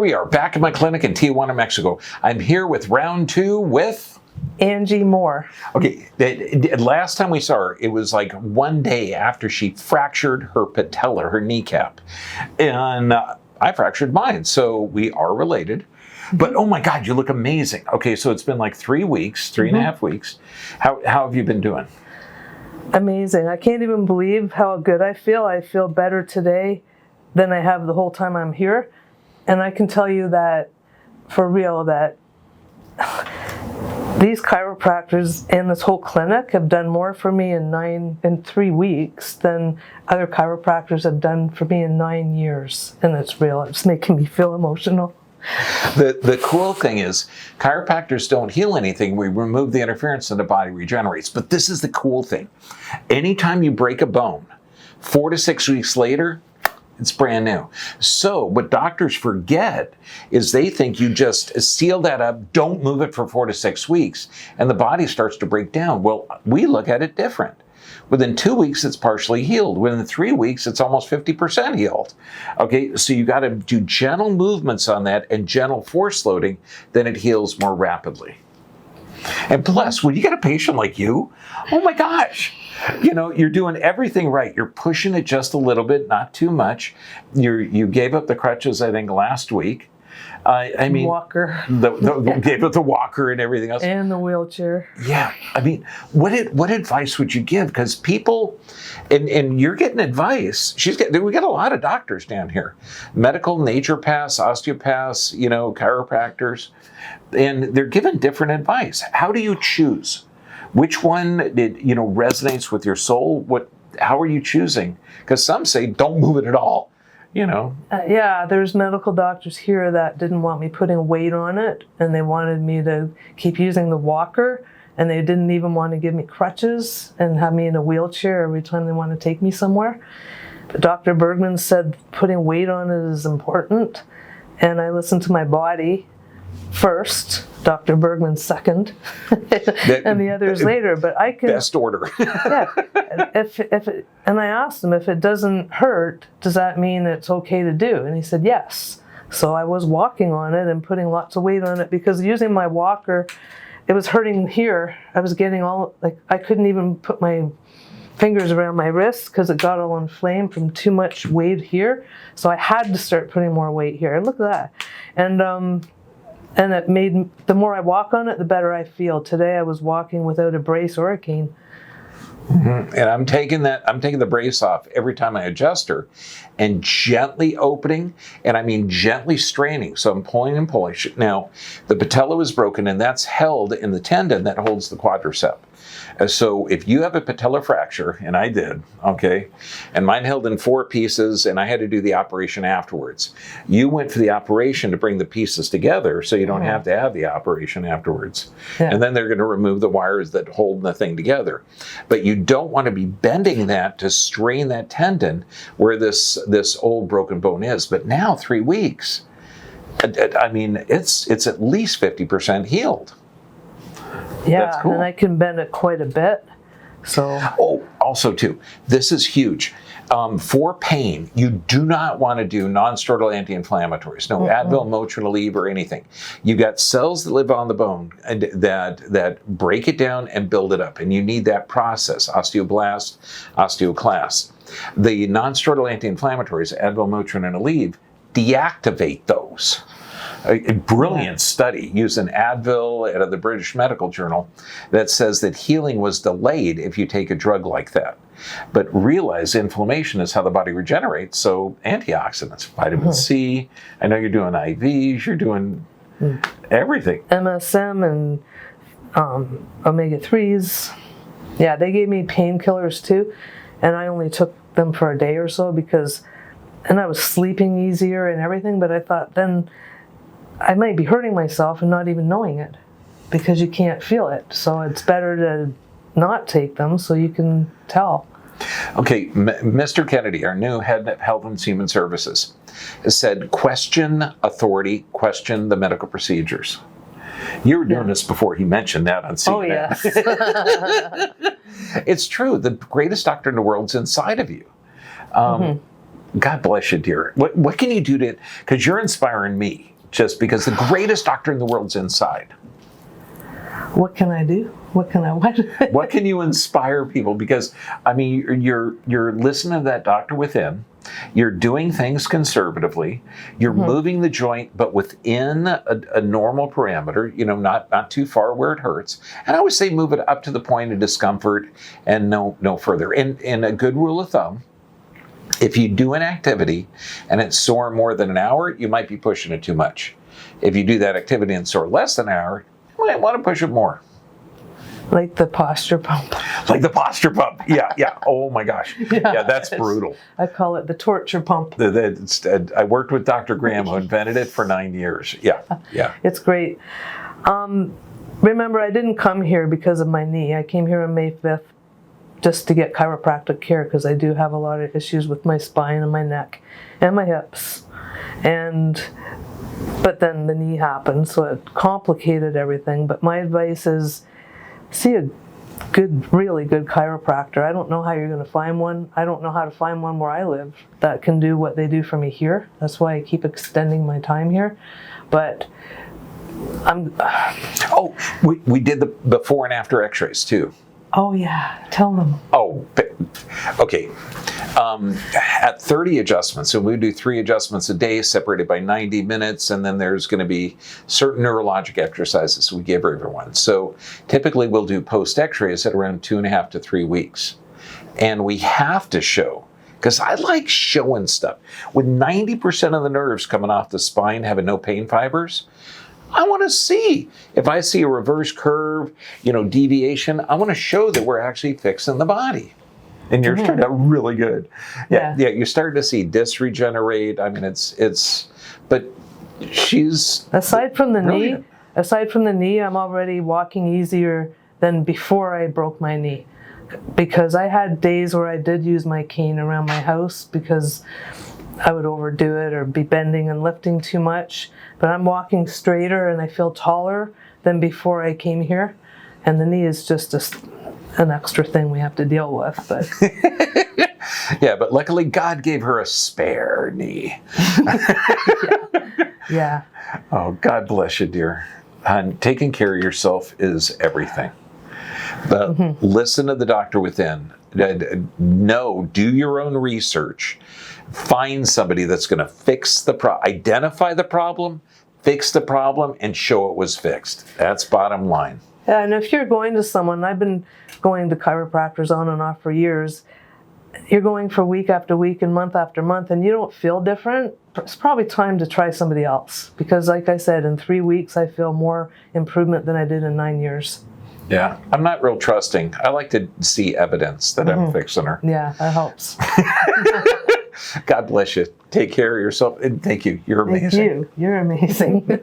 we are back at my clinic in Tijuana, Mexico. I'm here with round 2 with Angie Mohr. Okay, last time we saw her, it was like one day after she fractured her patella, her kneecap. And I fractured mine, so we are related. But oh my God, you look amazing. Okay, so it's been like 3 weeks, 3.5 weeks. How have you been doing? Amazing. I can't even believe how good I feel. I feel better today than I have the whole time I'm here. And I can tell you that, for real, that these chiropractors and this whole clinic have done more for me in 3 weeks than other chiropractors have done for me in 9 years. And it's real. It's making me feel emotional. The cool thing is, chiropractors don't heal anything. We remove the interference and the body regenerates. But this is the cool thing. Anytime you break a bone, 4 to 6 weeks later, it's brand new. So what doctors forget is they think you just seal that up, don't move it for 4 to 6 weeks, and the body starts to break down. Well, we look at it different. Within 2 weeks, it's partially healed. Within 3 weeks, it's almost 50% healed. Okay, so you got to do gentle movements on that and gentle force loading, then it heals more rapidly. And plus, when you get a patient like you, oh my gosh, you know, you're doing everything right. You're pushing it just a little bit, not too much. You gave up the crutches, I think, last week. I mean, walker. Gave up the walker and everything else. And the wheelchair. Yeah. I mean, what advice would you give? Because people, and you're getting advice. We got a lot of doctors down here. Medical, naturopaths, osteopaths, you know, chiropractors. And they're given different advice. How do you choose? Which one resonates with your soul? How are you choosing? Because some say don't move it at all. You know. Yeah, there's medical doctors here that didn't want me putting weight on it, and they wanted me to keep using the walker, and they didn't even want to give me crutches and have me in a wheelchair every time they want to take me somewhere. But Dr. Bergman said putting weight on it is important, and I listened to my body first, Dr. Bergman second, and the others later. But I can best order. Yeah. And I asked him, if it doesn't hurt, does that mean it's okay to do? And he said yes. So I was walking on it and putting lots of weight on it, because using my walker, it was hurting here. I was getting I couldn't even put my fingers around my wrists because it got all inflamed from too much weight here. So I had to start putting more weight here. And look at that. And it made, the more I walk on it, the better I feel. Today I was walking without a brace or a cane. Mm-hmm. And I'm taking the brace off every time I adjust her, and gently opening, and I mean gently straining. So I'm pulling and pulling. Now, the patella is broken, and that's held in the tendon that holds the quadricep. So if you have a patella fracture, and I did, okay, and mine held in 4 pieces, and I had to do the operation afterwards. You went for the operation to bring the pieces together, so you don't have to have the operation afterwards. Yeah. And then they're going to remove the wires that hold the thing together. But you don't want to be bending that to strain that tendon where this old broken bone is. But now, 3 weeks, I mean, it's at least 50% healed. Yeah, that's cool. And I can bend it quite a bit. So. Oh, also too, this is huge. For pain, you do not want to do non-steroidal anti-inflammatories. No Advil, Motrin, Aleve, or anything. You got cells that live on the bone and that break it down and build it up, and you need that process: osteoblast, osteoclast. The non-steroidal anti-inflammatories, Advil, Motrin, and Aleve, deactivate those. A brilliant study using Advil out of the British Medical Journal that says that healing was delayed if you take a drug like that. But realize inflammation is how the body regenerates. So antioxidants, vitamin C. I know you're doing IVs. You're doing everything. MSM and omega-3s. Yeah, they gave me painkillers too, and I only took them for a day or so and I was sleeping easier and everything. But I thought then I might be hurting myself and not even knowing it, because you can't feel it. So it's better to not take them so you can tell. Okay, Mr. Kennedy, our new head of Health and Human Services, said, question authority, question the medical procedures. You were doing this before he mentioned that on CNN. Oh, yes. It's true. The greatest doctor in the world's inside of you. God bless you, dear. What can you do because you're inspiring me. just because the greatest doctor in the world's inside. What can I do? What can I what? What can you inspire people? Because I mean, you're listening to that doctor within. You're doing things conservatively. You're moving the joint, but within a normal parameter. You know, not too far where it hurts. And I always say move it up to the point of discomfort and no further. And a good rule of thumb: if you do an activity and it's sore more than an hour, you might be pushing it too much. If you do that activity and sore less than an hour, you might want to push it more. Like the posture pump. Like the posture pump. Yeah. Oh my gosh. Yeah, that's brutal. I call it the torture pump. I worked with Dr. Graham, who invented it for 9 years. Yeah. It's great. Remember, I didn't come here because of my knee. I came here on May 5th just to get chiropractic care because I do have a lot of issues with my spine and my neck and my hips. But then the knee happened, so it complicated everything. But my advice is, see a really good chiropractor. I don't know how you're going to find one. I don't know how to find one where I live that can do what they do for me here. That's why I keep extending my time here. But we did the before and after x-rays too. Oh yeah, tell them. Oh, okay. At 30 adjustments, so we do 3 adjustments a day separated by 90 minutes, and then there's going to be certain neurologic exercises we give everyone. So typically we'll do post x-rays at around 2.5 to 3 weeks. And we have to show, because I like showing stuff. With 90% of the nerves coming off the spine having no pain fibers, I want to see. If I see a reverse curve, deviation, I want to show that we're actually fixing the body. And yours turned out really good. Yeah, you're starting to see disc regenerate. I mean, but she's aside from the brilliant. knee, I'm already walking easier than before I broke my knee. Because I had days where I did use my cane around my house because I would overdo it or be bending and lifting too much. But I'm walking straighter and I feel taller than before I came here. And the knee is just an extra thing we have to deal with. But yeah, but luckily God gave her a spare knee. Yeah. Oh, God bless you, dear. And taking care of yourself is everything. But listen to the doctor within. Do your own research. Find somebody that's going to fix the identify the problem, fix the problem, and show it was fixed. That's bottom line. Yeah, and if you're going to someone, I've been going to chiropractors on and off for years. You're going for week after week and month after month, and you don't feel different. It's probably time to try somebody else. Because like I said, in 3 weeks, I feel more improvement than I did in 9 years. Yeah, I'm not real trusting. I like to see evidence that I'm fixing her. Yeah, that helps. God bless you. Take care of yourself, and thank you. You're amazing. Thank you. You're amazing.